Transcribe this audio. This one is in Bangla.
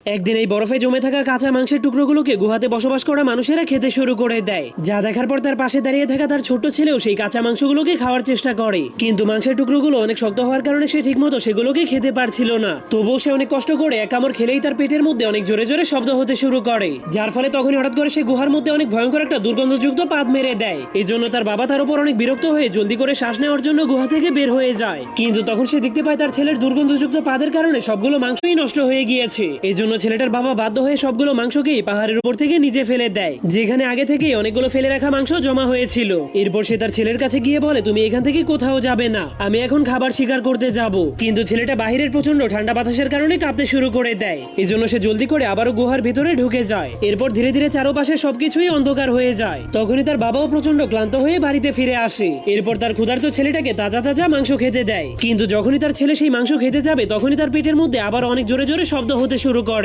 একদিন এই বরফে জমে থাকা কাঁচা মাংসের টুকরোগুলোকে গুহাতে বসবাস করা মানুষেরা খেতে শুরু করে দেয়। যা দেখার পর তার পাশে দাঁড়িয়ে থাকা তার ছোট্ট ছেলেও সেই কাঁচা মাংসগুলোকে খাওয়ার চেষ্টা করে, কিন্তু মাংসের টুকরোগুলো অনেক শক্ত হওয়ার কারণে সে ঠিকমতো সেগুলোকে খেতে পারছিল না। তবুও সে অনেক কষ্ট করে এক কামড় খেলেই তার পেটের মধ্যে অনেক জোরে জোরে শব্দ হতে শুরু করে, যার ফলে তখনই হঠাৎ করে সে গুহার মধ্যে অনেক ভয়ঙ্কর একটা দুর্গন্ধযুক্ত পাদ মেরে দেয়। এই জন্য তার বাবা তার উপর অনেক বিরক্ত হয়ে জলদি করে শ্বাস নেওয়ার জন্য গুহা থেকে বের হয়ে যায়। কিন্তু তখন সে দেখতে পায় তার ছেলের দুর্গন্ধযুক্ত পাদের কারণে সবগুলো মাংসই নষ্ট হয়ে গিয়েছে। এই জন্য ছেলেটার বাবা বাধ্য হয়ে সবগুলো মাংসকেই পাহাড়ের উপর থেকে নিচে ফেলে দেয়, যেখানে আগে থেকে অনেকগুলো ফেলে রাখা মাংস জমা হয়েছিল। এরপর সে তার ছেলের কাছে গিয়ে বলে, তুমি এখান থেকে কোথাও যাবে না, আমি এখন খাবার শিকার করতে যাব। কিন্তু ছেলেটা বাহিরের প্রচন্ড ঠান্ডা বাতাসের কারণে কাঁপতে শুরু করে দেয়। এই জন্য সে জলদি করে আবারও গুহার ভিতরে ঢুকে যায়। এরপর ধীরে ধীরে চারপাশে সবকিছুই অন্ধকার হয়ে যায়। তখনই তার বাবাও প্রচন্ড ক্লান্ত হয়ে বাড়িতে ফিরে আসে। এরপর তার ক্ষুধার্ত ছেলেটাকে তাজা তাজা মাংস খেতে দেয়। কিন্তু যখনই তার ছেলে সেই মাংস খেতে যাবে তখনই তার পেটের মধ্যে আবার অনেক জোরে জোরে শব্দ হতে শুরু করে।